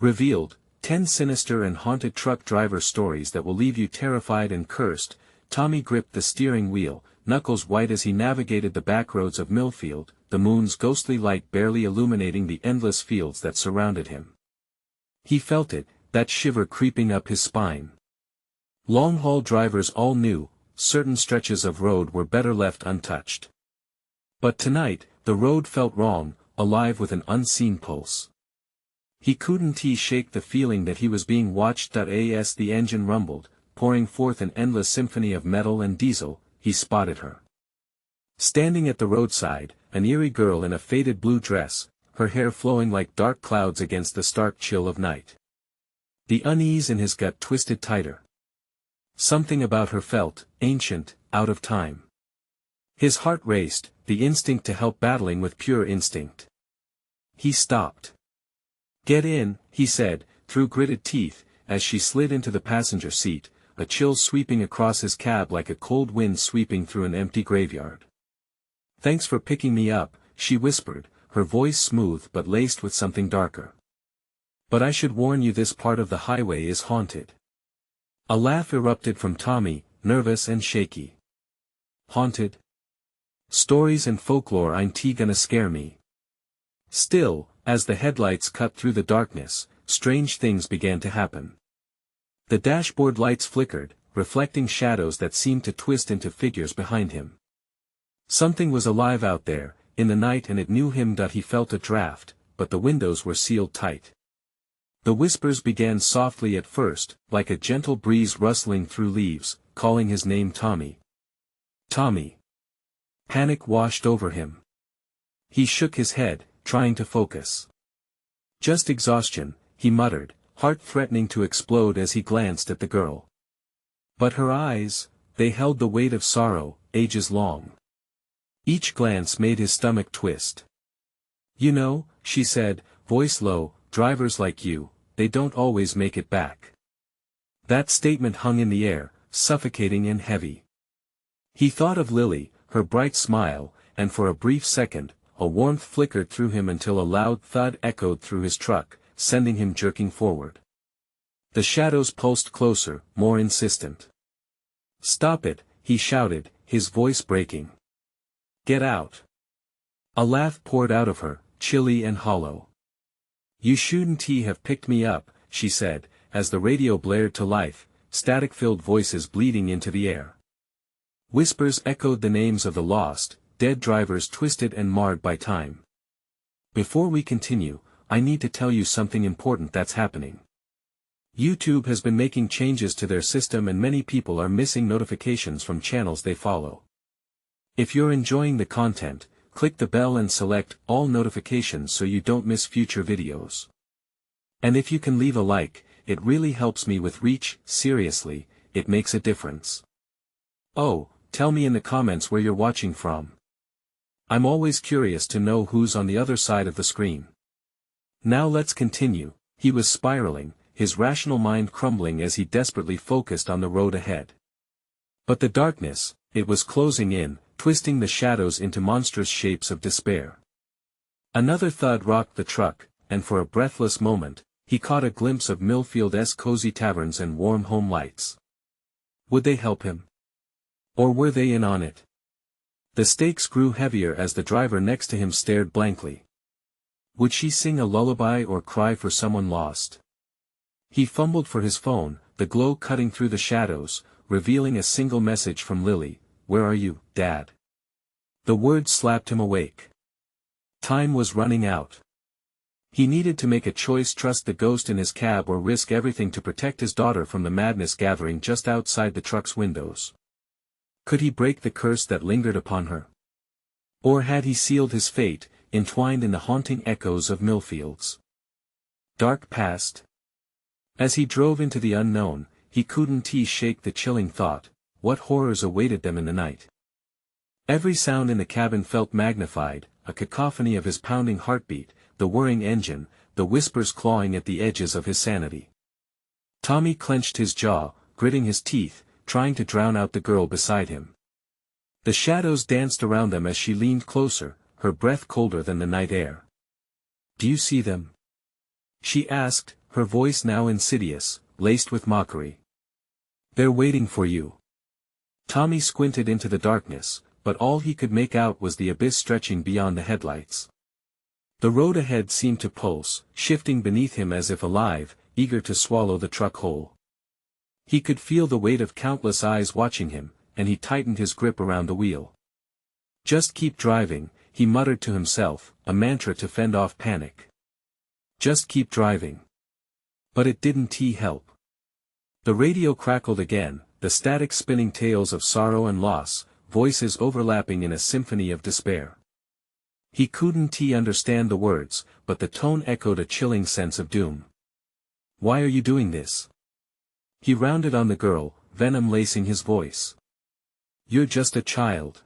Revealed, 10 sinister and haunted truck driver stories that will leave you terrified and cursed. Tommy gripped the steering wheel, knuckles white as he navigated the backroads of Millfield, the moon's ghostly light barely illuminating the endless fields that surrounded him. He felt it, that shiver creeping up his spine. Long-haul drivers all knew, certain stretches of road were better left untouched. But tonight, the road felt wrong, alive with an unseen pulse. He couldn't shake the feeling that he was being watched. As the engine rumbled, pouring forth an endless symphony of metal and diesel, he spotted her. Standing at the roadside, an eerie girl in a faded blue dress, her hair flowing like dark clouds against the stark chill of night. The unease in his gut twisted tighter. Something about her felt ancient, out of time. His heart raced, the instinct to help battling with pure instinct. He stopped. "Get in," he said, through gritted teeth, as she slid into the passenger seat, a chill sweeping across his cab like a cold wind sweeping through an empty graveyard. "Thanks for picking me up," she whispered, her voice smooth but laced with something darker. "But I should warn you, this part of the highway is haunted." A laugh erupted from Tommy, nervous and shaky. "Haunted? Stories and folklore ain't gonna scare me." Still, as the headlights cut through the darkness, strange things began to happen. The dashboard lights flickered, reflecting shadows that seemed to twist into figures behind him. Something was alive out there, in the night, and it knew him. He felt a draft, but the windows were sealed tight. The whispers began softly at first, like a gentle breeze rustling through leaves, calling his name Tommy. Tommy. Panic washed over him. He shook his head, trying to focus. "Just exhaustion," he muttered, heart threatening to explode as he glanced at the girl. But her eyes, they held the weight of sorrow, ages long. Each glance made his stomach twist. "You know," she said, voice low, "drivers like you, they don't always make it back." That statement hung in the air, suffocating and heavy. He thought of Lily, her bright smile, and for a brief second, a warmth flickered through him until a loud thud echoed through his truck, sending him jerking forward. The shadows pulsed closer, more insistent. "Stop it," he shouted, his voice breaking. "Get out." A laugh poured out of her, chilly and hollow. "You shouldn't have picked me up," she said, as the radio blared to life, static-filled voices bleeding into the air. Whispers echoed the names of the lost, dead drivers twisted and marred by time. "Before we continue, I need to tell you something important that's happening. YouTube has been making changes to their system and many people are missing notifications from channels they follow. If you're enjoying the content, click the bell and select all notifications so you don't miss future videos. And if you can leave a like, it really helps me with reach. Seriously, it makes a difference. Oh, tell me in the comments where you're watching from. I'm always curious to know who's on the other side of the screen. Now let's continue." He was spiraling, his rational mind crumbling as he desperately focused on the road ahead. But the darkness, it was closing in, twisting the shadows into monstrous shapes of despair. Another thud rocked the truck, and for a breathless moment, he caught a glimpse of Millfield's cozy taverns and warm home lights. Would they help him? Or were they in on it? The stakes grew heavier as the driver next to him stared blankly. Would she sing a lullaby or cry for someone lost? He fumbled for his phone, the glow cutting through the shadows, revealing a single message from Lily. "Where are you, Dad?" The words slapped him awake. Time was running out. He needed to make a choice: trust the ghost in his cab or risk everything to protect his daughter from the madness gathering just outside the truck's windows. Could he break the curse that lingered upon her? Or had he sealed his fate, entwined in the haunting echoes of Millfield's dark past? As he drove into the unknown, he couldn't shake the chilling thought, what horrors awaited them in the night? Every sound in the cabin felt magnified, a cacophony of his pounding heartbeat, the whirring engine, the whispers clawing at the edges of his sanity. Tommy clenched his jaw, gritting his teeth, trying to drown out the girl beside him. The shadows danced around them as she leaned closer, her breath colder than the night air. "Do you see them?" she asked, her voice now insidious, laced with mockery. "They're waiting for you." Tommy squinted into the darkness, but all he could make out was the abyss stretching beyond the headlights. The road ahead seemed to pulse, shifting beneath him as if alive, eager to swallow the truck whole. He could feel the weight of countless eyes watching him, and he tightened his grip around the wheel. "Just keep driving," he muttered to himself, a mantra to fend off panic. "Just keep driving." But it didn't help. The radio crackled again, the static spinning tales of sorrow and loss, voices overlapping in a symphony of despair. He couldn't understand the words, but the tone echoed a chilling sense of doom. "Why are you doing this?" He rounded on the girl, venom lacing his voice. "You're just a child."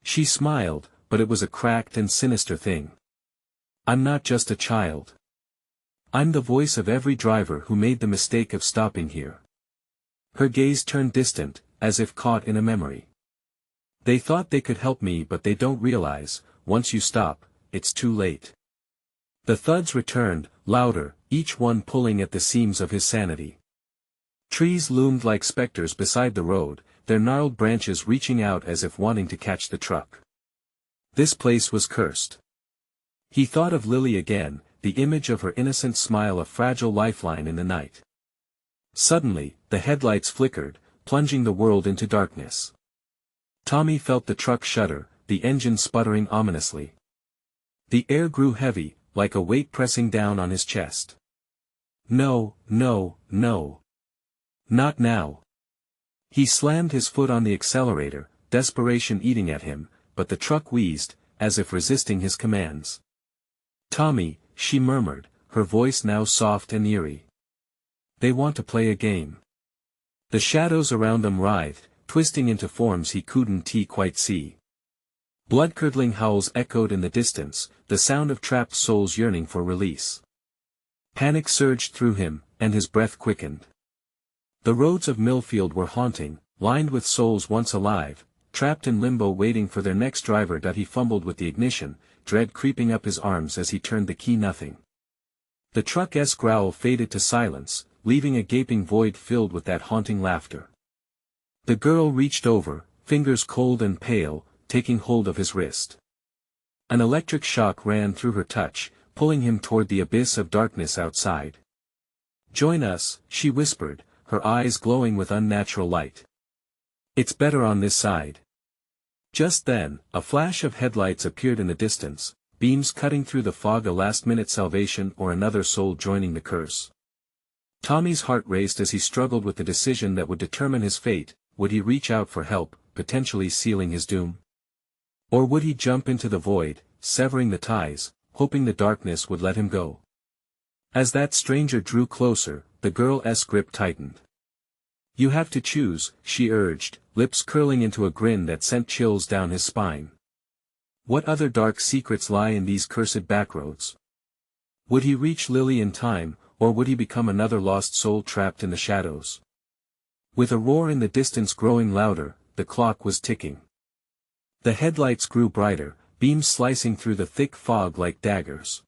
She smiled, but it was a cracked and sinister thing. "I'm not just a child. I'm the voice of every driver who made the mistake of stopping here." Her gaze turned distant, as if caught in a memory. "They thought they could help me, but they don't realize, once you stop, it's too late." The thuds returned, louder, each one pulling at the seams of his sanity. Trees loomed like specters beside the road, their gnarled branches reaching out as if wanting to catch the truck. This place was cursed. He thought of Lily again, the image of her innocent smile a fragile lifeline in the night. Suddenly, the headlights flickered, plunging the world into darkness. Tommy felt the truck shudder, the engine sputtering ominously. The air grew heavy, like a weight pressing down on his chest. "No, no, no. Not now." He slammed his foot on the accelerator, desperation eating at him, but the truck wheezed, as if resisting his commands. "Tommy," she murmured, her voice now soft and eerie. "They want to play a game." The shadows around them writhed, twisting into forms he couldn't quite see. Blood-curdling howls echoed in the distance, the sound of trapped souls yearning for release. Panic surged through him, and his breath quickened. The roads of Millfield were haunting, lined with souls once alive, trapped in limbo waiting for their next driver. He fumbled with the ignition, dread creeping up his arms as he turned the key. Nothing. The truck's growl faded to silence, leaving a gaping void filled with that haunting laughter. The girl reached over, fingers cold and pale, taking hold of his wrist. An electric shock ran through her touch, pulling him toward the abyss of darkness outside. "Join us," she whispered, her eyes glowing with unnatural light. "It's better on this side." Just then, a flash of headlights appeared in the distance, beams cutting through the fog, a last-minute salvation or another soul joining the curse. Tommy's heart raced as he struggled with the decision that would determine his fate. Would he reach out for help, potentially sealing his doom? Or would he jump into the void, severing the ties, hoping the darkness would let him go? As that stranger drew closer, the girl's grip tightened. "You have to choose," she urged, lips curling into a grin that sent chills down his spine. What other dark secrets lie in these cursed backroads? Would he reach Lily in time, or would he become another lost soul trapped in the shadows? With a roar in the distance growing louder, the clock was ticking. The headlights grew brighter, beams slicing through the thick fog like daggers.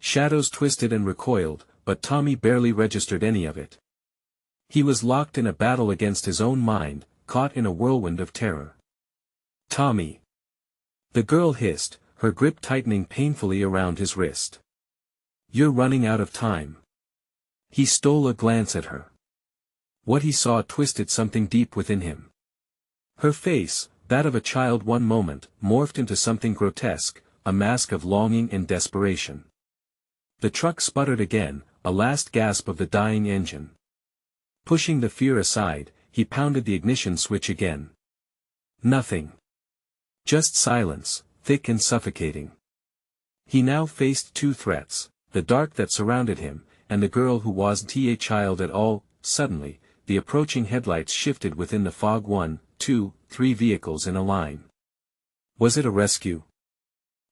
Shadows twisted and recoiled, but Tommy barely registered any of it. He was locked in a battle against his own mind, caught in a whirlwind of terror. "Tommy!" The girl hissed, her grip tightening painfully around his wrist. "You're running out of time." He stole a glance at her. What he saw twisted something deep within him. Her face, that of a child one moment, morphed into something grotesque, a mask of longing and desperation. The truck sputtered again, a last gasp of the dying engine. Pushing the fear aside, he pounded the ignition switch again. Nothing. Just silence, thick and suffocating. He now faced two threats, the dark that surrounded him, and the girl who wasn't a child at all. Suddenly, the approaching headlights shifted within the fog. 1, 2, 3 vehicles in a line. Was it a rescue?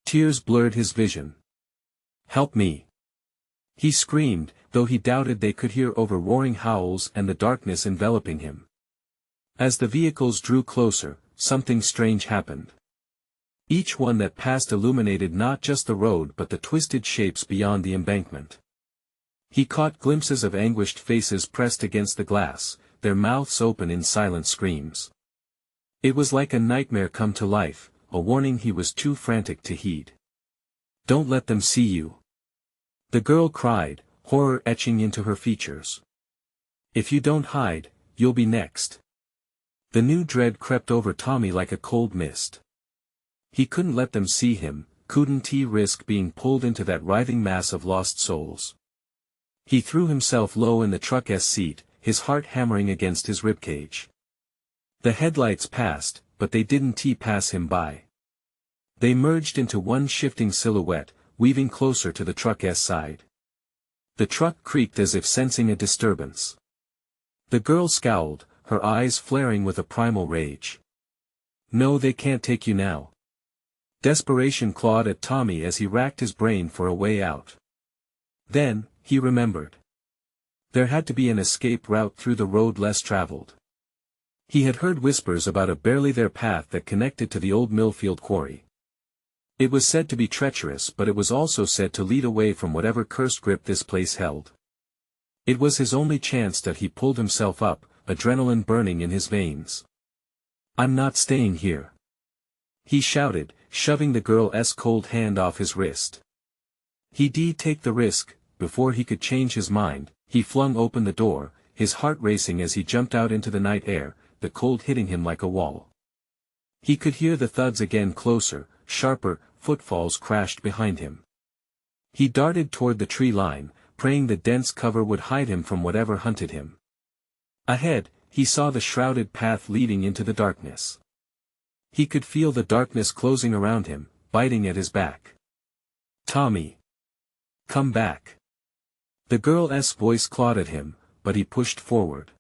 Tears blurred his vision. "Help me!" He screamed, though he doubted they could hear over roaring howls and the darkness enveloping him. As the vehicles drew closer, something strange happened. Each one that passed illuminated not just the road but the twisted shapes beyond the embankment. He caught glimpses of anguished faces pressed against the glass, their mouths open in silent screams. It was like a nightmare come to life, a warning he was too frantic to heed. "Don't let them see you," the girl cried, horror etching into her features. "If you don't hide, you'll be next." The new dread crept over Tommy like a cold mist. He couldn't let them see him, couldn't he risk being pulled into that writhing mass of lost souls. He threw himself low in the truck's seat, his heart hammering against his ribcage. The headlights passed, but they didn't pass him by. They merged into one shifting silhouette, weaving closer to the truck's side. The truck creaked as if sensing a disturbance. The girl scowled, her eyes flaring with a primal rage. "No, they can't take you now." Desperation clawed at Tommy as he racked his brain for a way out. Then, he remembered. There had to be an escape route through the road less traveled. He had heard whispers about a barely there path that connected to the old Millfield quarry. It was said to be treacherous, but it was also said to lead away from whatever cursed grip this place held. It was his only chance that he pulled himself up, adrenaline burning in his veins. "I'm not staying here," he shouted, shoving the girl's cold hand off his wrist. He'd take the risk. Before he could change his mind, he flung open the door, his heart racing as he jumped out into the night air, the cold hitting him like a wall. He could hear the thuds again, closer, sharper, footfalls crashed behind him. He darted toward the tree line, praying the dense cover would hide him from whatever hunted him. Ahead, he saw the shrouded path leading into the darkness. He could feel the darkness closing around him, biting at his back. "Tommy! Come back!" The girl's voice clawed at him, but he pushed forward.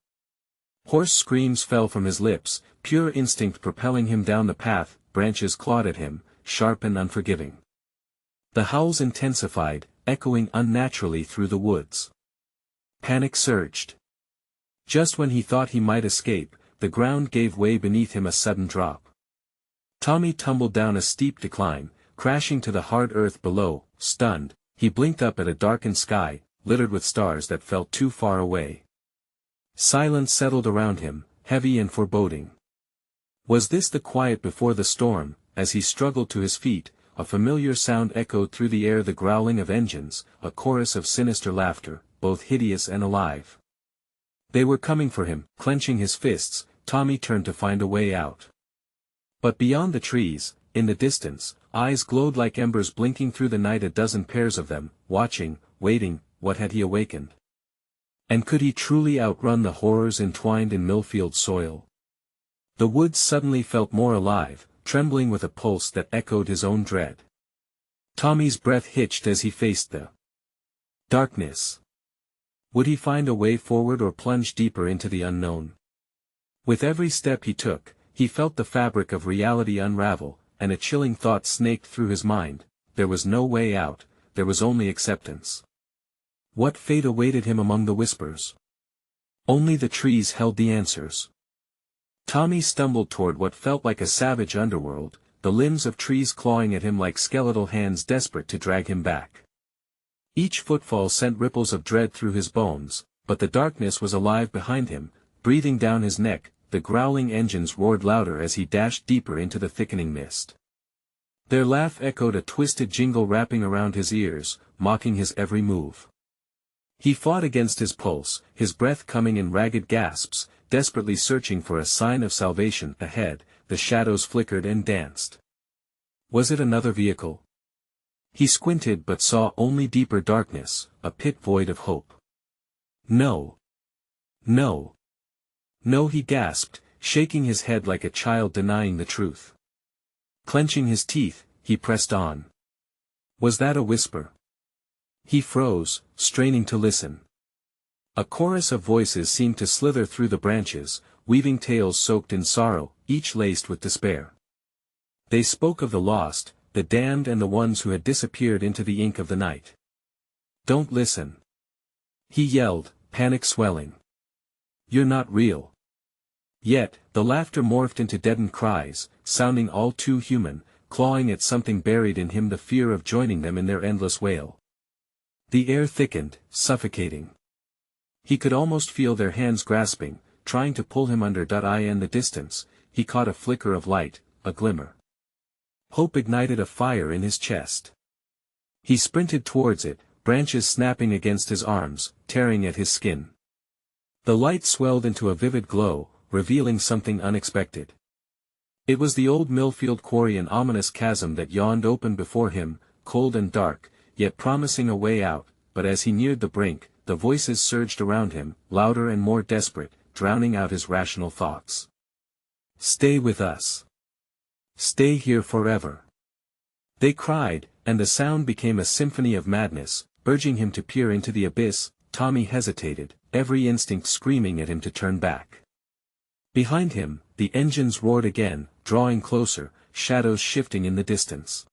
Hoarse screams fell from his lips, pure instinct propelling him down the path. Branches clawed at him, sharp and unforgiving. The howls intensified, echoing unnaturally through the woods. Panic surged. Just when he thought he might escape, the ground gave way beneath him, a sudden drop. Tommy tumbled down a steep decline, crashing to the hard earth below. Stunned, he blinked up at a darkened sky, littered with stars that felt too far away. Silence settled around him, heavy and foreboding. Was this the quiet before the storm? As he struggled to his feet, a familiar sound echoed through the air, the growling of engines, a chorus of sinister laughter, both hideous and alive. They were coming for him. Clenching his fists, Tommy turned to find a way out. But beyond the trees, in the distance, eyes glowed like embers blinking through the night, a dozen pairs of them, watching, waiting. What had he awakened? And could he truly outrun the horrors entwined in Millfield soil? The woods suddenly felt more alive, trembling with a pulse that echoed his own dread. Tommy's breath hitched as he faced the darkness. Would he find a way forward or plunge deeper into the unknown? With every step he took, he felt the fabric of reality unravel, and a chilling thought snaked through his mind. There was no way out, there was only acceptance. What fate awaited him among the whispers? Only the trees held the answers. Tommy stumbled toward what felt like a savage underworld, the limbs of trees clawing at him like skeletal hands desperate to drag him back. Each footfall sent ripples of dread through his bones, but the darkness was alive behind him, breathing down his neck. The growling engines roared louder as he dashed deeper into the thickening mist. Their laugh echoed, a twisted jingle wrapping around his ears, mocking his every move. He fought against his pulse, his breath coming in ragged gasps, desperately searching for a sign of salvation. Ahead, the shadows flickered and danced. Was it another vehicle? He squinted but saw only deeper darkness, a pit void of hope. No. No. No, he gasped, shaking his head like a child denying the truth. Clenching his teeth, he pressed on. Was that a whisper? He froze, straining to listen. A chorus of voices seemed to slither through the branches, weaving tales soaked in sorrow, each laced with despair. They spoke of the lost, the damned, and the ones who had disappeared into the ink of the night. "Don't listen!" he yelled, panic swelling. "You're not real." Yet, the laughter morphed into deadened cries, sounding all too human, clawing at something buried in him, the fear of joining them in their endless wail. The air thickened, suffocating. He could almost feel their hands grasping, trying to pull him under. In the distance, he caught a flicker of light, a glimmer. Hope ignited a fire in his chest. He sprinted towards it, branches snapping against his arms, tearing at his skin. The light swelled into a vivid glow, revealing something unexpected. It was the old Millfield quarry, an ominous chasm that yawned open before him, cold and dark, yet promising a way out. But as he neared the brink, the voices surged around him, louder and more desperate, drowning out his rational thoughts. "Stay with us. Stay here forever," they cried, and the sound became a symphony of madness, urging him to peer into the abyss. Tommy hesitated, every instinct screaming at him to turn back. Behind him, the engines roared again, drawing closer, shadows shifting in the distance.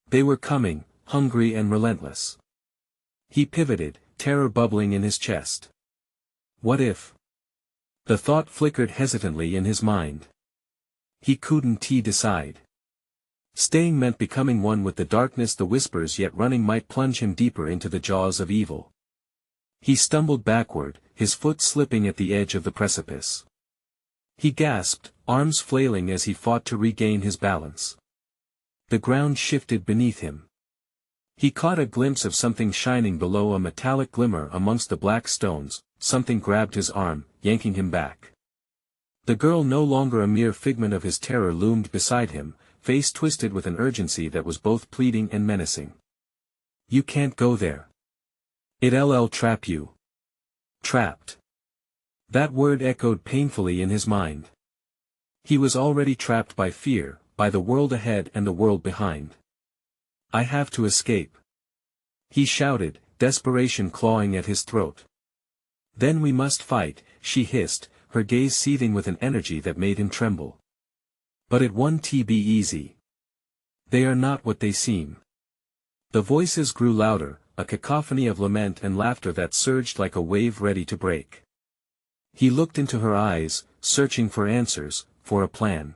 They were coming, hungry and relentless. He pivoted, terror bubbling in his chest. What if? The thought flickered hesitantly in his mind. He couldn't decide. Staying meant becoming one with the darkness. The whispers, yet running might plunge him deeper into the jaws of evil. He stumbled backward, his foot slipping at the edge of the precipice. He gasped, arms flailing as he fought to regain his balance. The ground shifted beneath him. He caught a glimpse of something shining below, a metallic glimmer amongst the black stones. Something grabbed his arm, yanking him back. The girl, no longer a mere figment of his terror, loomed beside him, face twisted with an urgency that was both pleading and menacing. "You can't go there. It'll trap you." Trapped. That word echoed painfully in his mind. He was already trapped by fear, by the world ahead and the world behind. "I have to escape," he shouted, desperation clawing at his throat. "Then we must fight," she hissed, her gaze seething with an energy that made him tremble. "But it won't be easy. They are not what they seem." The voices grew louder, a cacophony of lament and laughter that surged like a wave ready to break. He looked into her eyes, searching for answers, for a plan.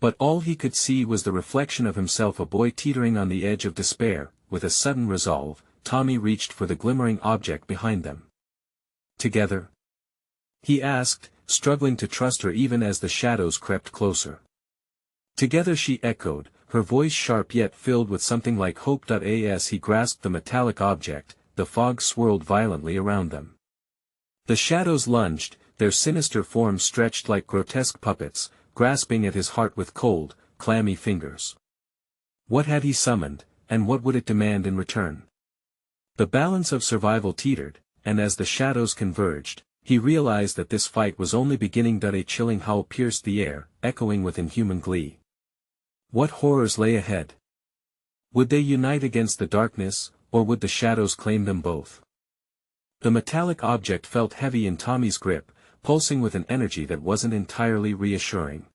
But all he could see was the reflection of himself, a boy teetering on the edge of despair. With a sudden resolve, Tommy reached for the glimmering object behind them. "Together?" he asked, struggling to trust her even as the shadows crept closer. "Together," she echoed, her voice sharp yet filled with something like hope. As he grasped the metallic object, the fog swirled violently around them. The shadows lunged, their sinister forms stretched like grotesque puppets, grasping at his heart with cold, clammy fingers. What had he summoned, and what would it demand in return? The balance of survival teetered, and as the shadows converged, he realized that this fight was only beginning. A chilling howl pierced the air, echoing with inhuman glee. What horrors lay ahead? Would they unite against the darkness, or would the shadows claim them both? The metallic object felt heavy in Tommy's grip, pulsing with an energy that wasn't entirely reassuring.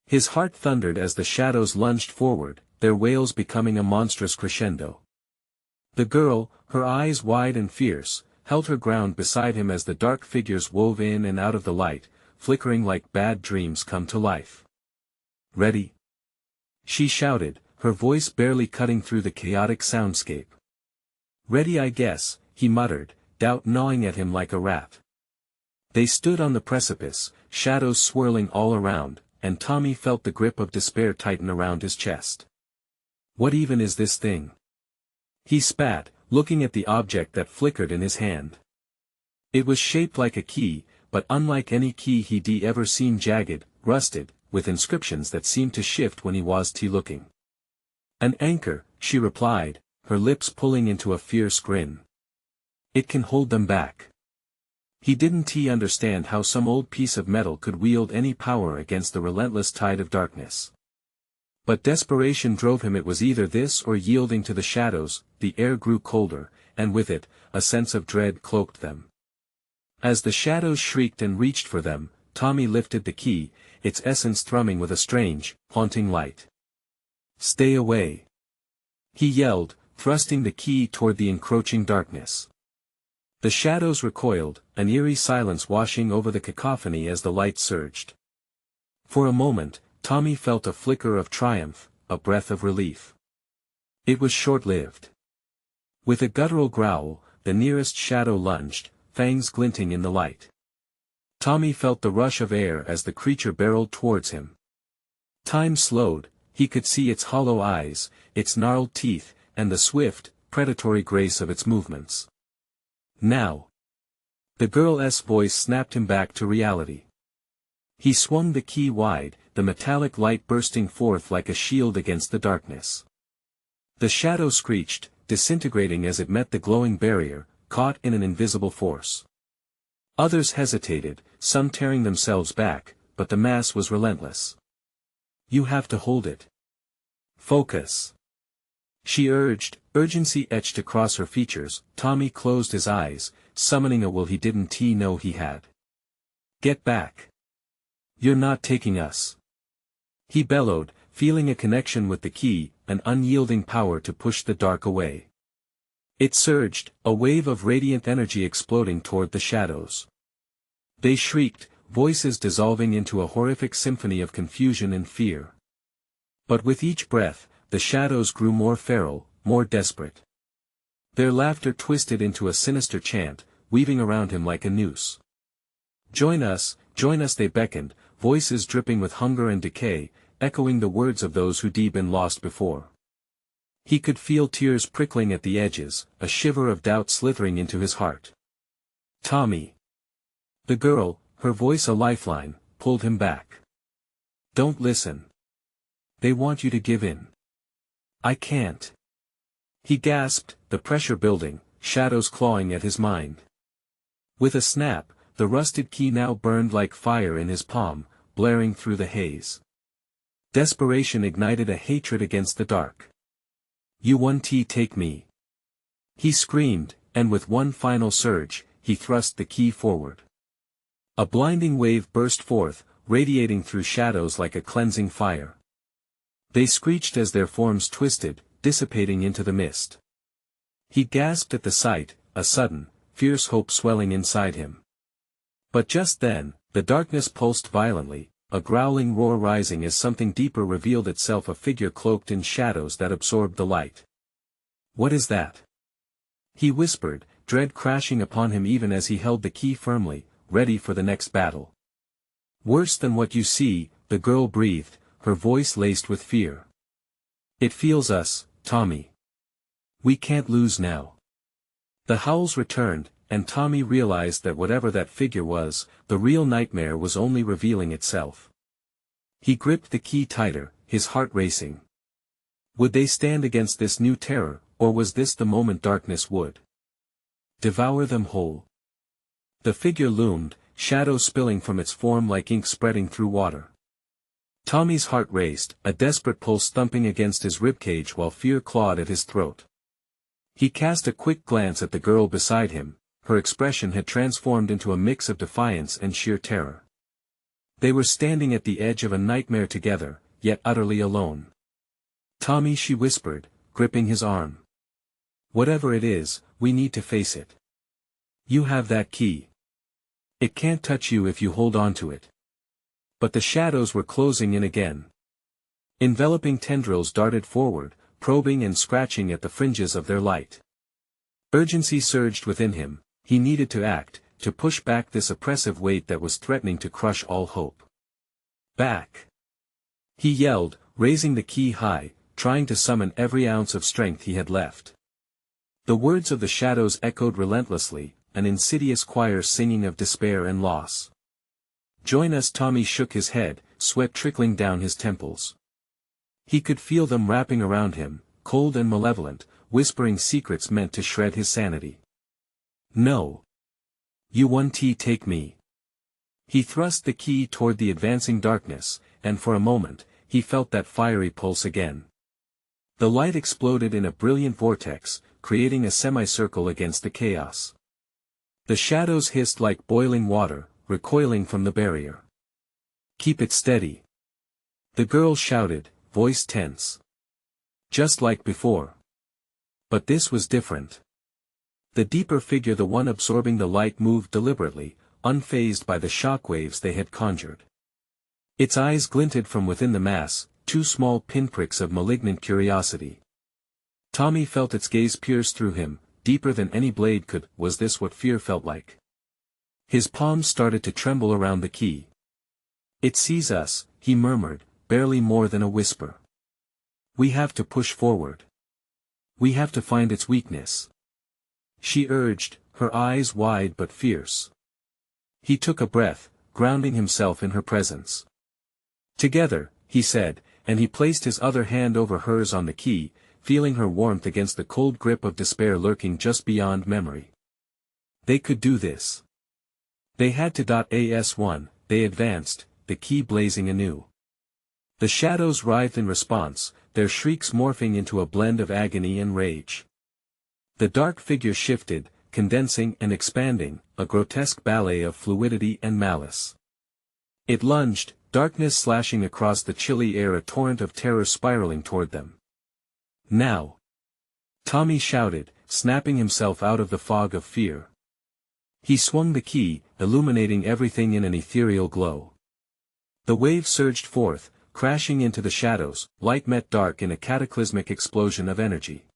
His heart thundered as the shadows lunged forward, their wails becoming a monstrous crescendo. The girl, her eyes wide and fierce, held her ground beside him as the dark figures wove in and out of the light, flickering like bad dreams come to life. "Ready?" she shouted, her voice barely cutting through the chaotic soundscape. "Ready, I guess," he muttered, doubt gnawing at him like a rat. They stood on the precipice, shadows swirling all around, and Tommy felt the grip of despair tighten around his chest. "What even is this thing?" he spat, looking at the object that flickered in his hand. It was shaped like a key, but unlike any key he'd ever seen, jagged, rusted, with inscriptions that seemed to shift when he was looking. "An anchor," she replied, her lips pulling into a fierce grin. "It can hold them back." He didn't understand how some old piece of metal could wield any power against the relentless tide of darkness. But desperation drove him. It was either this or yielding to the shadows. The air grew colder, and with it, a sense of dread cloaked them. As the shadows shrieked and reached for them, Tommy lifted the key, its essence thrumming with a strange, haunting light. "Stay away!" he yelled, thrusting the key toward the encroaching darkness. The shadows recoiled, an eerie silence washing over the cacophony as the light surged. For a moment, Tommy felt a flicker of triumph, a breath of relief. It was short-lived. With a guttural growl, the nearest shadow lunged, fangs glinting in the light. Tommy felt the rush of air as the creature barreled towards him. Time slowed, he could see its hollow eyes, its gnarled teeth, and the swift, predatory grace of its movements. Now! The girl's voice snapped him back to reality. He swung the key wide, the metallic light bursting forth like a shield against the darkness. The shadow screeched, disintegrating as it met the glowing barrier, caught in an invisible force. Others hesitated, some tearing themselves back, but the mass was relentless. You have to hold it. Focus. She urged, urgency etched across her features. Tommy closed his eyes, summoning a will he didn't know he had. Get back. You're not taking us. He bellowed, feeling a connection with the key, an unyielding power to push the dark away. It surged, a wave of radiant energy exploding toward the shadows. They shrieked, voices dissolving into a horrific symphony of confusion and fear. But with each breath, the shadows grew more feral, more desperate. Their laughter twisted into a sinister chant, weaving around him like a noose. Join us, they beckoned, voices dripping with hunger and decay, echoing the words of those who'd been lost before. He could feel tears prickling at the edges, a shiver of doubt slithering into his heart. Tommy. The girl, her voice a lifeline, pulled him back. Don't listen. They want you to give in. I can't. He gasped, the pressure building, shadows clawing at his mind. With a snap, the rusted key now burned like fire in his palm, blaring through the haze. Desperation ignited a hatred against the dark. You want to take me. He screamed, and with one final surge, he thrust the key forward. A blinding wave burst forth, radiating through shadows like a cleansing fire. They screeched as their forms twisted, dissipating into the mist. He gasped at the sight, a sudden, fierce hope swelling inside him. But just then, the darkness pulsed violently, a growling roar rising as something deeper revealed itself, a figure cloaked in shadows that absorbed the light. What is that? He whispered, dread crashing upon him even as he held the key firmly, ready for the next battle. Worse than what you see, the girl breathed, her voice laced with fear. It feels us, Tommy. We can't lose now. The howls returned, and Tommy realized that whatever that figure was, the real nightmare was only revealing itself. He gripped the key tighter, his heart racing. Would they stand against this new terror, or was this the moment darkness would devour them whole? The figure loomed, shadow spilling from its form like ink spreading through water. Tommy's heart raced, a desperate pulse thumping against his ribcage while fear clawed at his throat. He cast a quick glance at the girl beside him. Her expression had transformed into a mix of defiance and sheer terror. They were standing at the edge of a nightmare together, yet utterly alone. Tommy, she whispered, gripping his arm. Whatever it is, we need to face it. You have that key. It can't touch you if you hold on to it. But the shadows were closing in again. Enveloping tendrils darted forward, probing and scratching at the fringes of their light. Urgency surged within him. He needed to act, to push back this oppressive weight that was threatening to crush all hope. Back! He yelled, raising the key high, trying to summon every ounce of strength he had left. The words of the shadows echoed relentlessly, an insidious choir singing of despair and loss. Join us. Tommy shook his head, sweat trickling down his temples. He could feel them wrapping around him, cold and malevolent, whispering secrets meant to shred his sanity. No. You want to take me. He thrust the key toward the advancing darkness, and for a moment, he felt that fiery pulse again. The light exploded in a brilliant vortex, creating a semicircle against the chaos. The shadows hissed like boiling water, recoiling from the barrier. Keep it steady. The girl shouted, voice tense. Just like before. But this was different. The deeper figure, the one absorbing the light, moved deliberately, unfazed by the shockwaves they had conjured. Its eyes glinted from within the mass, two small pinpricks of malignant curiosity. Tommy felt its gaze pierce through him, deeper than any blade could. Was this what fear felt like? His palms started to tremble around the key. "It sees us," he murmured, barely more than a whisper. "We have to push forward. We have to find its weakness," she urged, her eyes wide but fierce. He took a breath, grounding himself in her presence. "Together," he said, and he placed his other hand over hers on the key, feeling her warmth against the cold grip of despair lurking just beyond memory. They could do this. They had to. As1, they advanced, the key blazing anew. The shadows writhed in response, their shrieks morphing into a blend of agony and rage. The dark figure shifted, condensing and expanding, a grotesque ballet of fluidity and malice. It lunged, darkness slashing across the chilly air, a torrent of terror spiraling toward them. "Now!" Tommy shouted, snapping himself out of the fog of fear. He swung the key, illuminating everything in an ethereal glow. The wave surged forth, crashing into the shadows, light met dark in a cataclysmic explosion of energy.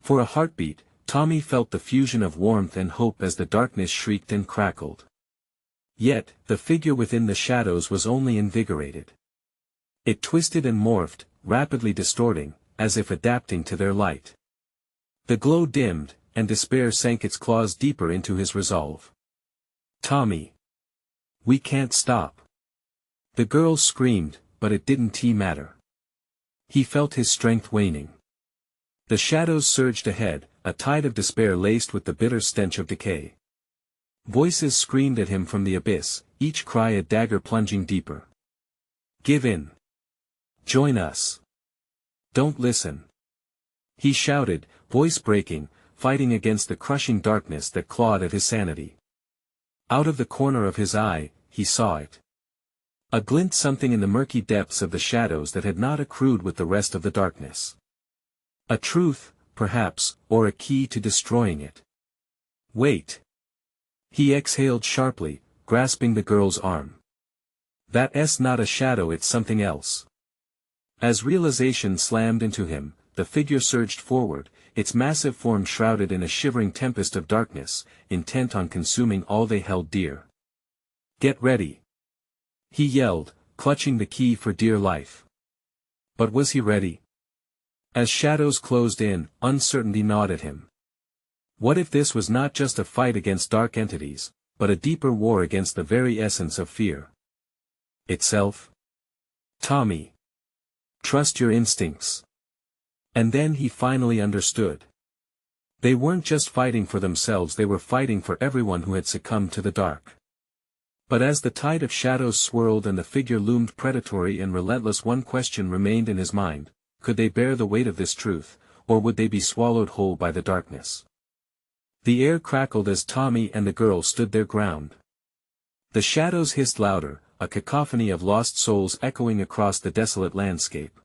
For a heartbeat, Tommy felt the fusion of warmth and hope as the darkness shrieked and crackled. Yet, the figure within the shadows was only invigorated. It twisted and morphed, rapidly distorting, as if adapting to their light. The glow dimmed, and despair sank its claws deeper into his resolve. "Tommy! We can't stop!" The girl screamed, but it didn't matter. He felt his strength waning. The shadows surged ahead, a tide of despair laced with the bitter stench of decay. Voices screamed at him from the abyss, each cry a dagger plunging deeper. "Give in! Join us! Don't listen!" He shouted, voice breaking, fighting against the crushing darkness that clawed at his sanity. Out of the corner of his eye, he saw it. A glint, something in the murky depths of the shadows that had not accrued with the rest of the darkness. A truth, perhaps, or a key to destroying it. "Wait!" He exhaled sharply, grasping the girl's arm. "That's not a shadow, it's something else." As realization slammed into him, the figure surged forward, its massive form shrouded in a shivering tempest of darkness, intent on consuming all they held dear. "Get ready!" he yelled, clutching the key for dear life. But was he ready? As shadows closed in, uncertainty gnawed at him. What if this was not just a fight against dark entities, but a deeper war against the very essence of fear itself? "Tommy! Trust your instincts." And then he finally understood. They weren't just fighting for themselves, they were fighting for everyone who had succumbed to the dark. But as the tide of shadows swirled and the figure loomed predatory and relentless, one question remained in his mind: could they bear the weight of this truth, or would they be swallowed whole by the darkness? The air crackled as Tommy and the girl stood their ground. The shadows hissed louder, a cacophony of lost souls echoing across the desolate landscape.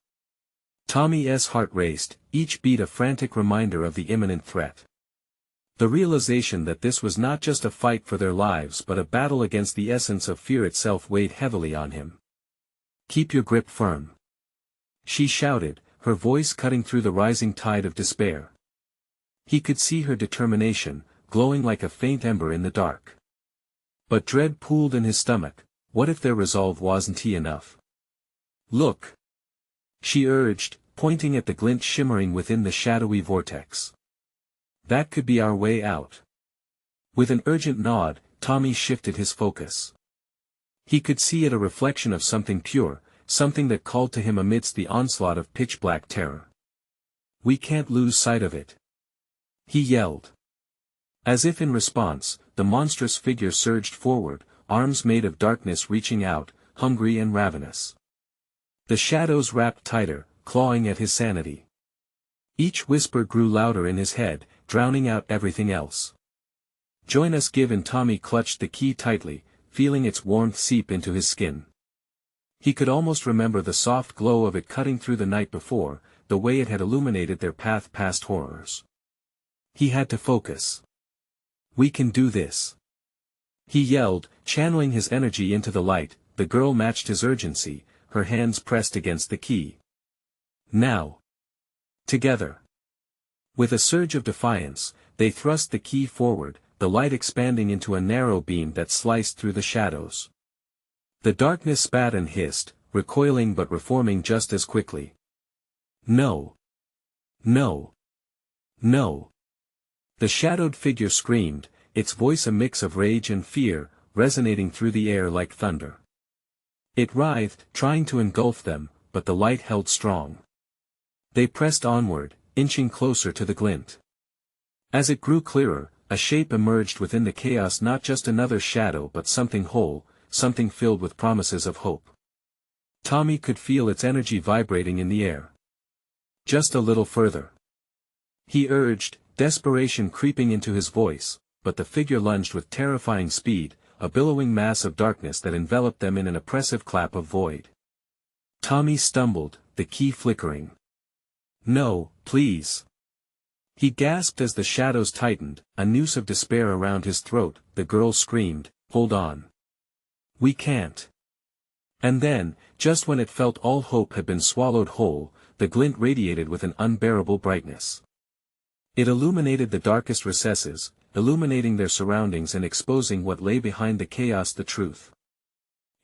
Tommy's heart raced, each beat a frantic reminder of the imminent threat. The realization that this was not just a fight for their lives but a battle against the essence of fear itself weighed heavily on him. "Keep your grip firm," she shouted, her voice cutting through the rising tide of despair. He could see her determination, glowing like a faint ember in the dark. But dread pooled in his stomach. What if their resolve wasn't enough? "Look!" she urged, pointing at the glint shimmering within the shadowy vortex. "That could be our way out." With an urgent nod, Tommy shifted his focus. He could see it, a reflection of something pure, something that called to him amidst the onslaught of pitch-black terror. "We can't lose sight of it," he yelled. As if in response, the monstrous figure surged forward, arms made of darkness reaching out, hungry and ravenous. The shadows wrapped tighter, clawing at his sanity. Each whisper grew louder in his head, drowning out everything else. "Join us, give in." Tommy clutched the key tightly, feeling its warmth seep into his skin. He could almost remember the soft glow of it cutting through the night before, the way it had illuminated their path past horrors. He had to focus. "We can do this," he yelled, channeling his energy into the light. The girl matched his urgency, her hands pressed against the key. "Now! Together!" With a surge of defiance, they thrust the key forward, the light expanding into a narrow beam that sliced through the shadows. The darkness spat and hissed, recoiling but reforming just as quickly. No! No! No! The shadowed figure screamed, its voice a mix of rage and fear, resonating through the air like thunder. It writhed, trying to engulf them, but the light held strong. They pressed onward, inching closer to the glint. As it grew clearer, a shape emerged within the chaos, not just another shadow but something whole, something filled with promises of hope. Tommy could feel its energy vibrating in the air. Just a little further, he urged, desperation creeping into his voice, but the figure lunged with terrifying speed, a billowing mass of darkness that enveloped them in an oppressive clap of void. Tommy stumbled, the key flickering. No, please. He gasped as the shadows tightened, a noose of despair around his throat. The girl screamed, "Hold on. We can't." And then, just when it felt all hope had been swallowed whole, the glint radiated with an unbearable brightness. It illuminated the darkest recesses, illuminating their surroundings and exposing what lay behind the chaos, the truth.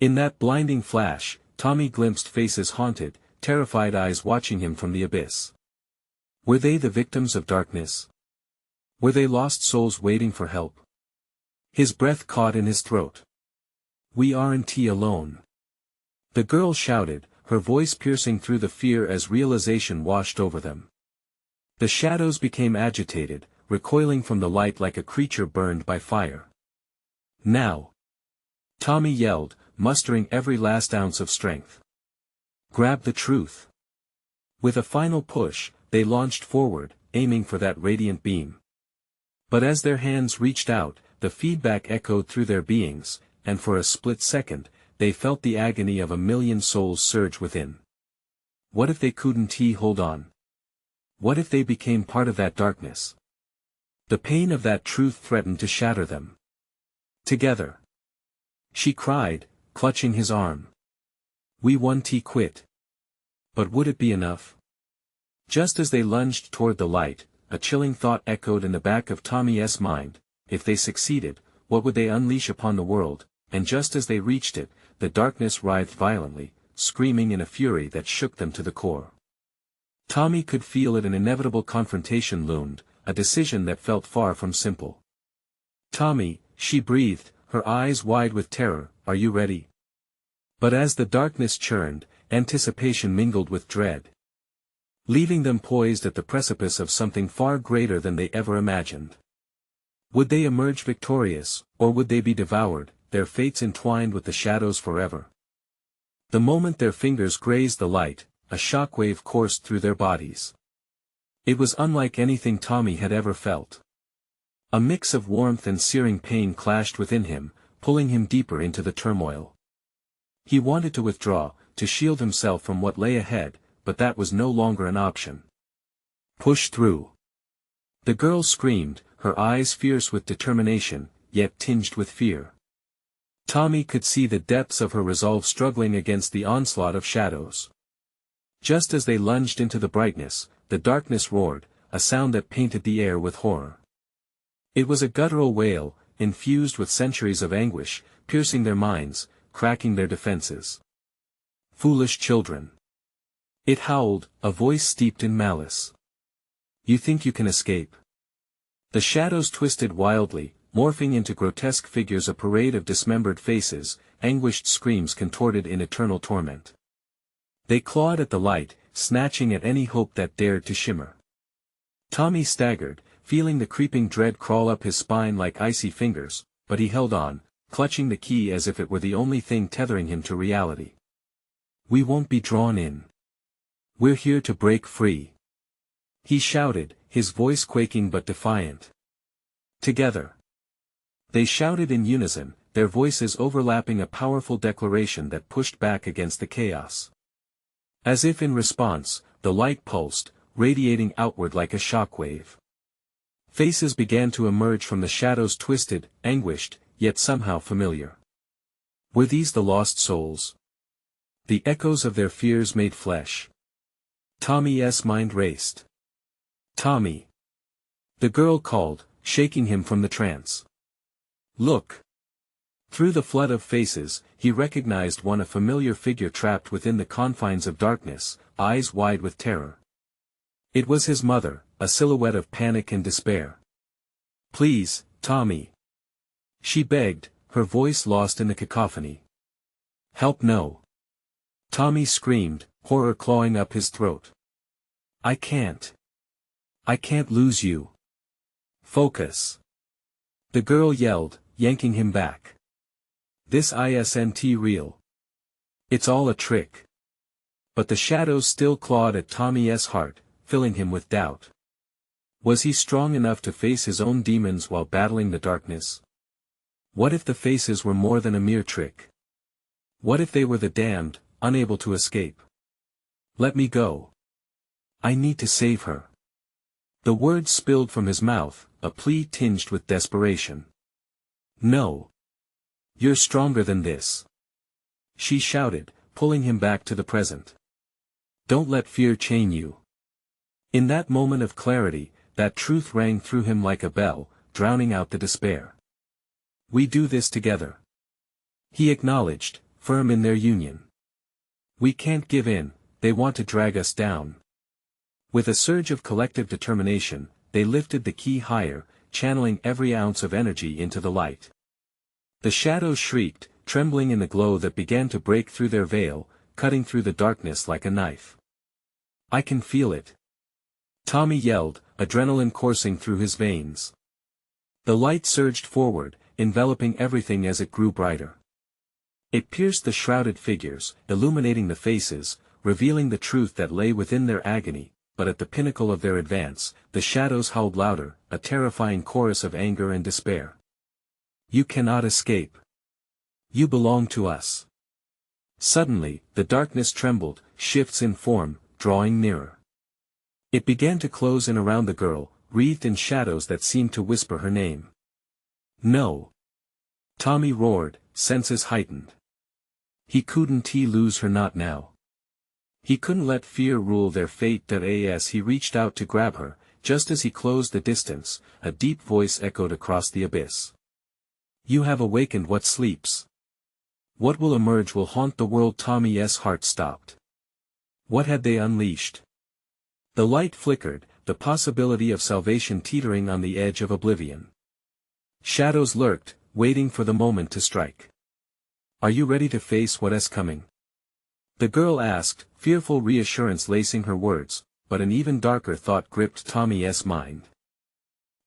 In that blinding flash, Tommy glimpsed faces, haunted, terrified eyes watching him from the abyss. Were they the victims of darkness? Were they lost souls waiting for help? His breath caught in his throat. "We aren't alone," the girl shouted, her voice piercing through the fear as realization washed over them. The shadows became agitated, recoiling from the light like a creature burned by fire. "Now!" Tommy yelled, mustering every last ounce of strength. "Grab the truth." With a final push, they launched forward, aiming for that radiant beam. But as their hands reached out, the feedback echoed through their beings, and for a split second, they felt the agony of a million souls surge within. What if they couldn't hold on? What if they became part of that darkness? The pain of that truth threatened to shatter them. "Together!" she cried, clutching his arm. "We won't quit." But would it be enough? Just as they lunged toward the light, a chilling thought echoed in the back of Tommy's mind: if they succeeded, what would they unleash upon the world? And just as they reached it, the darkness writhed violently, screaming in a fury that shook them to the core. Tommy could feel it. An inevitable confrontation loomed, a decision that felt far from simple. "Tommy," she breathed, her eyes wide with terror, "are you ready?" But as the darkness churned, anticipation mingled with dread, leaving them poised at the precipice of something far greater than they ever imagined. Would they emerge victorious, or would they be devoured, their fates entwined with the shadows forever? The moment their fingers grazed the light, a shockwave coursed through their bodies. It was unlike anything Tommy had ever felt. A mix of warmth and searing pain clashed within him, pulling him deeper into the turmoil. He wanted to withdraw, to shield himself from what lay ahead, but that was no longer an option. "Push through!" the girl screamed, her eyes fierce with determination, yet tinged with fear. Tommy could see the depths of her resolve struggling against the onslaught of shadows. Just as they lunged into the brightness, the darkness roared, a sound that painted the air with horror. It was a guttural wail, infused with centuries of anguish, piercing their minds, cracking their defenses. "Foolish children!" it howled, a voice steeped in malice. "You think you can escape?" The shadows twisted wildly, morphing into grotesque figures, a parade of dismembered faces, anguished screams contorted in eternal torment. They clawed at the light, snatching at any hope that dared to shimmer. Tommy staggered, feeling the creeping dread crawl up his spine like icy fingers, but he held on, clutching the key as if it were the only thing tethering him to reality. "We won't be drawn in. We're here to break free," he shouted, his voice quaking but defiant. "Together!" They shouted in unison, their voices overlapping, a powerful declaration that pushed back against the chaos. As if in response, the light pulsed, radiating outward like a shockwave. Faces began to emerge from the shadows, twisted, anguished, yet somehow familiar. Were these the lost souls? The echoes of their fears made flesh. Tommy's mind raced. Tommy, The girl called, shaking him from the trance. Look! Through the flood of faces, he recognized one, a familiar figure trapped within the confines of darkness, eyes wide with terror. It was his mother, a silhouette of panic and despair. "Please, Tommy," she begged, her voice lost in the cacophony. "Help, no." Tommy screamed, horror clawing up his throat. I can't lose you. Focus." The girl yelled, yanking him back. "This isn't real. It's all a trick." But the shadows still clawed at Tommy's heart, filling him with doubt. Was he strong enough to face his own demons while battling the darkness? What if the faces were more than a mere trick? What if they were the damned, unable to escape? "Let me go. I need to save her." The words spilled from his mouth, a plea tinged with desperation. "No. You're stronger than this," she shouted, pulling him back to the present. "Don't let fear chain you." In that moment of clarity, that truth rang through him like a bell, drowning out the despair. "We do this together," he acknowledged, firm in their union. "We can't give in, they want to drag us down." With a surge of collective determination, they lifted the key higher, channeling every ounce of energy into the light. The shadows shrieked, trembling in the glow that began to break through their veil, cutting through the darkness like a knife. "I can feel it," Tommy yelled, adrenaline coursing through his veins. The light surged forward, enveloping everything as it grew brighter. It pierced the shrouded figures, illuminating the faces, revealing the truth that lay within their agony, but at the pinnacle of their advance, the shadows howled louder, a terrifying chorus of anger and despair. "You cannot escape. You belong to us." Suddenly, the darkness trembled, shifts in form, drawing nearer. It began to close in around the girl, wreathed in shadows that seemed to whisper her name. "No!" Tommy roared, senses heightened. He couldn't lose her, not now. He couldn't let fear rule their fate. As he reached out to grab her, just as he closed the distance, a deep voice echoed across the abyss. "You have awakened what sleeps. What will emerge will haunt the world." Tommy's heart stopped. What had they unleashed? The light flickered, the possibility of salvation teetering on the edge of oblivion. Shadows lurked, waiting for the moment to strike. "Are you ready to face what is coming?" the girl asked, fearful reassurance lacing her words, but an even darker thought gripped Tommy's mind.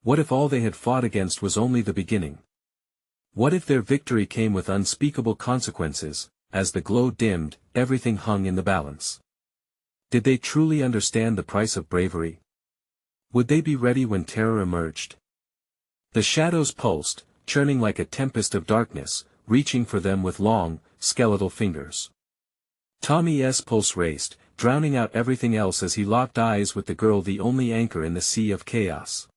What if all they had fought against was only the beginning? What if their victory came with unspeakable consequences? As the glow dimmed, everything hung in the balance. Did they truly understand the price of bravery? Would they be ready when terror emerged? The shadows pulsed, churning like a tempest of darkness, reaching for them with long, skeletal fingers. Tommy's pulse raced, drowning out everything else as he locked eyes with the girl, the only anchor in the sea of chaos.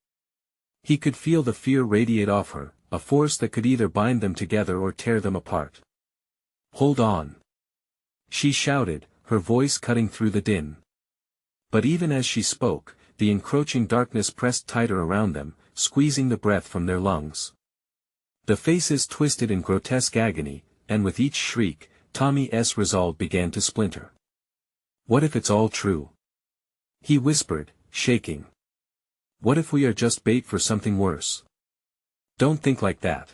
He could feel the fear radiate off her, a force that could either bind them together or tear them apart. "Hold on!" she shouted, her voice cutting through the din. But even as she spoke, the encroaching darkness pressed tighter around them, squeezing the breath from their lungs. The faces twisted in grotesque agony, and with each shriek, Tommy's resolve began to splinter. "What if it's all true?" he whispered, shaking. "What if we are just bait for something worse?" "Don't think like that,"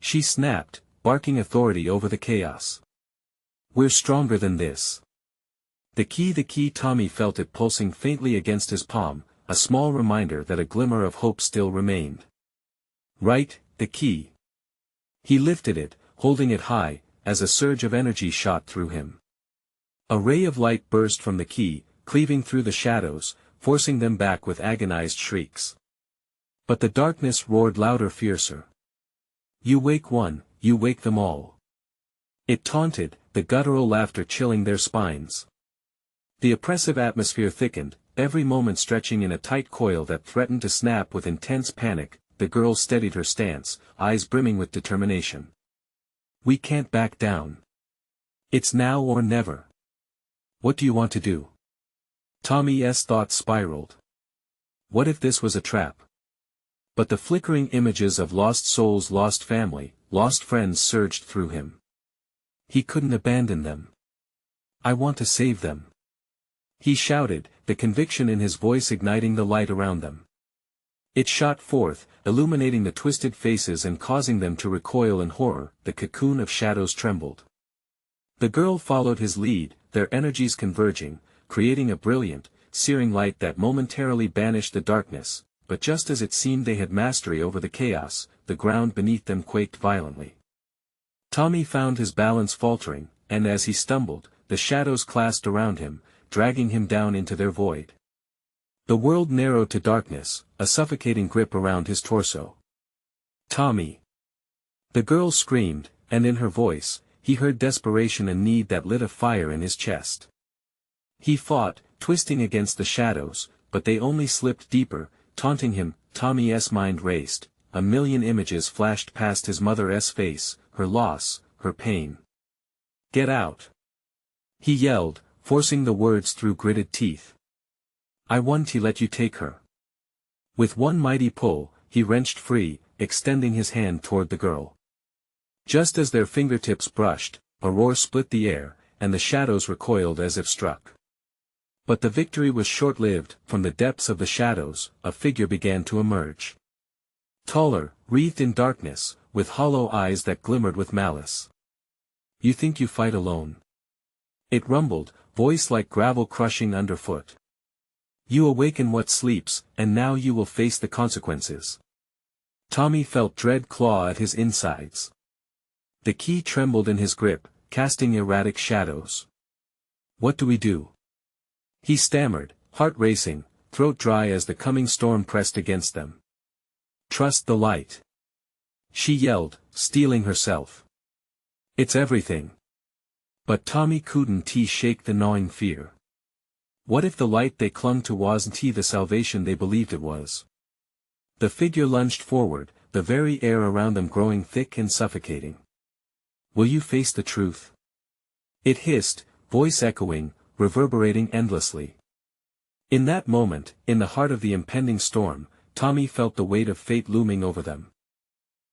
she snapped, barking authority over the chaos. "We're stronger than this." The key. Tommy felt it pulsing faintly against his palm, a small reminder that a glimmer of hope still remained. Right, the key. He lifted it, holding it high, as a surge of energy shot through him. A ray of light burst from the key, cleaving through the shadows, forcing them back with agonized shrieks. But the darkness roared louder, fiercer. "You wake one, you wake them all." It taunted, the guttural laughter chilling their spines. The oppressive atmosphere thickened, every moment stretching in a tight coil that threatened to snap with intense panic. The girl steadied her stance, eyes brimming with determination. "We can't back down. It's now or never." "What do you want to do?" Tommy's thoughts spiraled. What if this was a trap? But the flickering images of lost souls, lost family, lost friends surged through him. He couldn't abandon them. I want to save them. He shouted, the conviction in his voice igniting the light around them. It shot forth, illuminating the twisted faces and causing them to recoil in horror. The cocoon of shadows trembled. The girl followed his lead, their energies converging, creating a brilliant, searing light that momentarily banished the darkness, but just as it seemed they had mastery over the chaos, the ground beneath them quaked violently. Tommy found his balance faltering, and as he stumbled, the shadows clasped around him, dragging him down into their void. The world narrowed to darkness, a suffocating grip around his torso. Tommy! The girl screamed, and in her voice, he heard desperation and need that lit a fire in his chest. He fought, twisting against the shadows, but they only slipped deeper, taunting him. Tommy's mind raced, a million images flashed past his mother's face, her loss, her pain. Get out! He yelled, forcing the words through gritted teeth. I won't let you take her. With one mighty pull, he wrenched free, extending his hand toward the girl. Just as their fingertips brushed, a roar split the air, and the shadows recoiled as if struck. But the victory was short-lived. From the depths of the shadows, a figure began to emerge. Taller, wreathed in darkness, with hollow eyes that glimmered with malice. You think you fight alone? It rumbled, voice like gravel crushing underfoot. You awaken what sleeps, and now you will face the consequences. Tommy felt dread claw at his insides. The key trembled in his grip, casting erratic shadows. What do we do? He stammered, heart racing, throat dry as the coming storm pressed against them. Trust the light. She yelled, steeling herself. It's everything. But Tommy couldn't shake the gnawing fear. What if the light they clung to wasn't the salvation they believed it was? The figure lunged forward, the very air around them growing thick and suffocating. Will you face the truth? It hissed, voice echoing, reverberating endlessly. In that moment, in the heart of the impending storm, Tommy felt the weight of fate looming over them.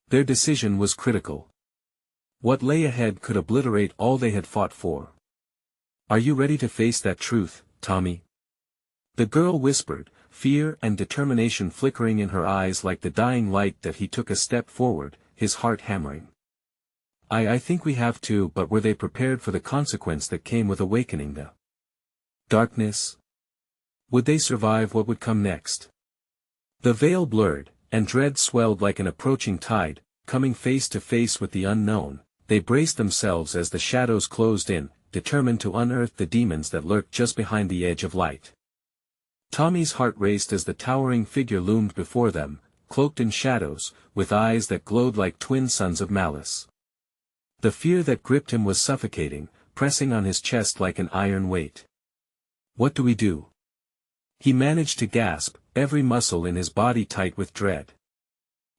Their decision was critical. What lay ahead could obliterate all they had fought for. Are you ready to face that truth, Tommy? The girl whispered, fear and determination flickering in her eyes like the dying light. That he took a step forward, his heart hammering. I think we have to. But were they prepared for the consequence that came with awakening the darkness? Would they survive what would come next? The veil blurred, and dread swelled like an approaching tide. Coming face to face with the unknown, they braced themselves as the shadows closed in, determined to unearth the demons that lurked just behind the edge of light. Tommy's heart raced as the towering figure loomed before them, cloaked in shadows, with eyes that glowed like twin suns of malice. The fear that gripped him was suffocating, pressing on his chest like an iron weight. What do we do? He managed to gasp, every muscle in his body tight with dread.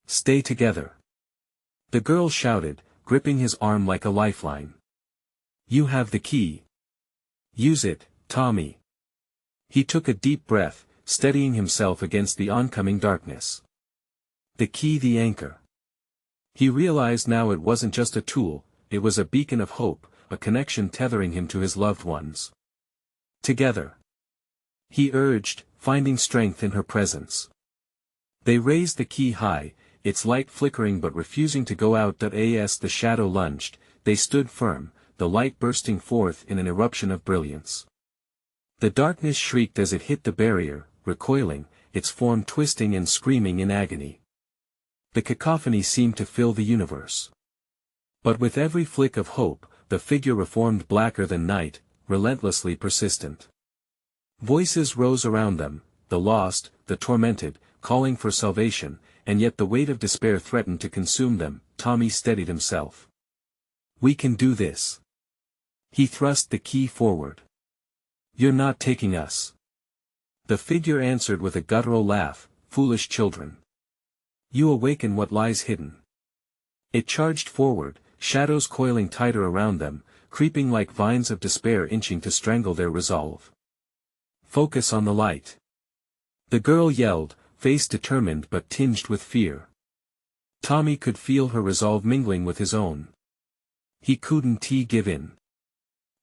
Stay together. The girl shouted, gripping his arm like a lifeline. You have the key. Use it, Tommy. He took a deep breath, steadying himself against the oncoming darkness. The key, the anchor. He realized now it wasn't just a tool, it was a beacon of hope, a connection tethering him to his loved ones. Together. He urged, finding strength in her presence. They raised the key high, its light flickering but refusing to go out. As the shadow lunged, they stood firm, the light bursting forth in an eruption of brilliance. The darkness shrieked as it hit the barrier, recoiling, its form twisting and screaming in agony. The cacophony seemed to fill the universe. But with every flick of hope, the figure reformed blacker than night, relentlessly persistent. Voices rose around them, the lost, the tormented, calling for salvation, and yet the weight of despair threatened to consume them. Tommy steadied himself. We can do this. He thrust the key forward. You're not taking us. The figure answered with a guttural laugh, foolish children. You awaken what lies hidden. It charged forward, shadows coiling tighter around them, creeping like vines of despair inching to strangle their resolve. Focus on the light. The girl yelled, face determined but tinged with fear. Tommy could feel her resolve mingling with his own. He couldn't give in.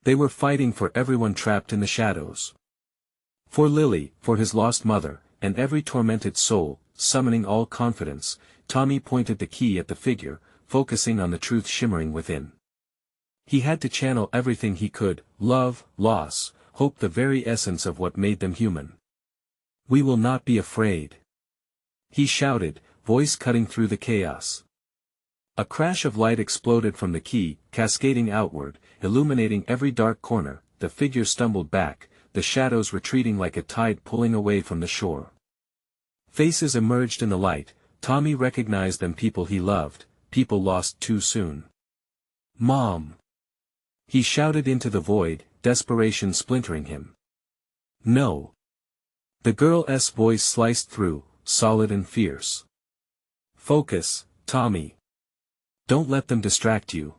They were fighting for everyone trapped in the shadows. For Lily, for his lost mother, and every tormented soul. Summoning all confidence, Tommy pointed the key at the figure, focusing on the truth shimmering within. He had to channel everything he could, love, loss, hope, the very essence of what made them human. "We will not be afraid," he shouted, voice cutting through the chaos. A crash of light exploded from the key, cascading outward, illuminating every dark corner. The figure stumbled back, the shadows retreating like a tide pulling away from the shore. Faces emerged in the light. Tommy recognized them, people he loved, people lost too soon. "Mom!" he shouted into the void, desperation splintering him. "No." The girl's voice sliced through, solid and fierce. "Focus, Tommy. Don't let them distract you."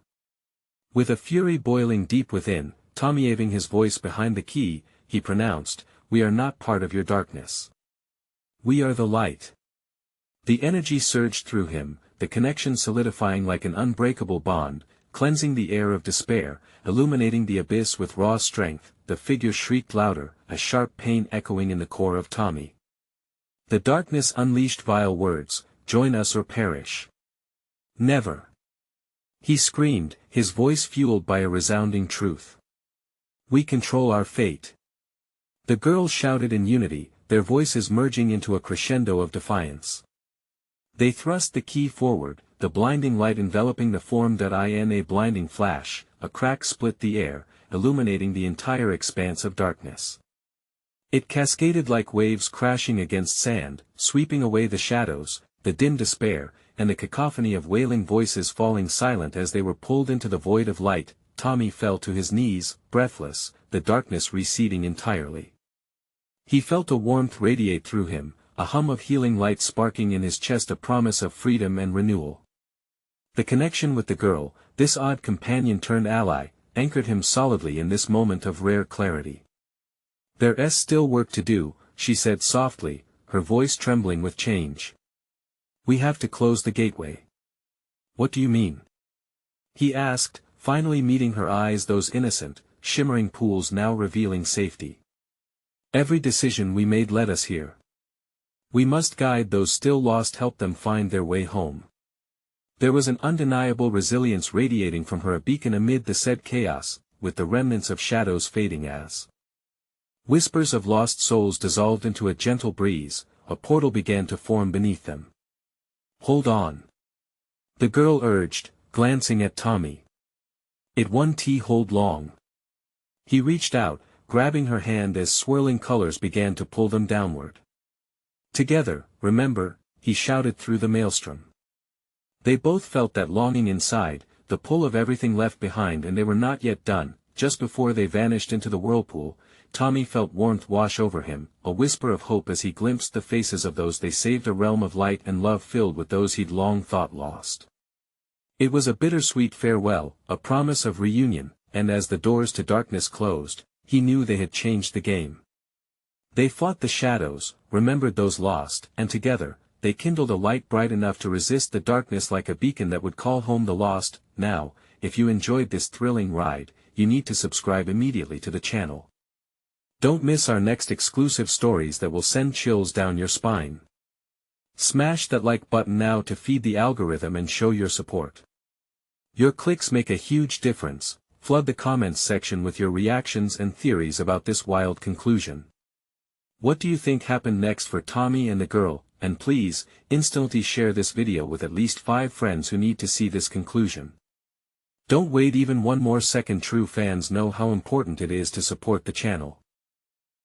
With a fury boiling deep within, Tommy having his voice behind the key, he pronounced, "We are not part of your darkness. We are the light." The energy surged through him, the connection solidifying like an unbreakable bond, cleansing the air of despair, illuminating the abyss with raw strength. The figure shrieked louder, a sharp pain echoing in the core of Tommy. The darkness unleashed vile words, "Join us or perish." "Never!" he screamed, his voice fueled by a resounding truth. "We control our fate." The girls shouted in unity, their voices merging into a crescendo of defiance. They thrust the key forward, the blinding light enveloping the form. In a blinding flash, a crack split the air, illuminating the entire expanse of darkness. It cascaded like waves crashing against sand, sweeping away the shadows, the dim despair, and the cacophony of wailing voices falling silent as they were pulled into the void of light. Tommy fell to his knees, breathless, the darkness receding entirely. He felt a warmth radiate through him, a hum of healing light sparking in his chest, a promise of freedom and renewal. The connection with the girl, this odd companion turned ally, anchored him solidly in this moment of rare clarity. "There's still work to do," she said softly, her voice trembling with change. "We have to close the gateway." "What do you mean?" he asked, finally meeting her eyes, those innocent, shimmering pools now revealing safety. "Every decision we made led us here. We must guide those still lost, help them find their way home." There was an undeniable resilience radiating from her, a beacon amid the said chaos, with the remnants of shadows fading as whispers of lost souls dissolved into a gentle breeze. A portal began to form beneath them. "Hold on," the girl urged, glancing at Tommy. "It won't hold long." He reached out, grabbing her hand as swirling colors began to pull them downward. "Together, remember," he shouted through the maelstrom. They both felt that longing inside, the pull of everything left behind, and they were not yet done. Just before they vanished into the whirlpool, Tommy felt warmth wash over him, a whisper of hope as he glimpsed the faces of those they saved, a realm of light and love filled with those he'd long thought lost. It was a bittersweet farewell, a promise of reunion, and as the doors to darkness closed, he knew they had changed the game. They fought the shadows, remembered those lost, and together, they kindled a light bright enough to resist the darkness, like a beacon that would call home the lost. Now, if you enjoyed this thrilling ride, you need to subscribe immediately to the channel. Don't miss our next exclusive stories that will send chills down your spine. Smash that like button now to feed the algorithm and show your support. Your clicks make a huge difference. Flood the comments section with your reactions and theories about this wild conclusion. What do you think happened next for Tommy and the girl? And please, instantly share this video with at least 5 friends who need to see this conclusion. Don't wait even one more second. True fans know how important it is to support the channel.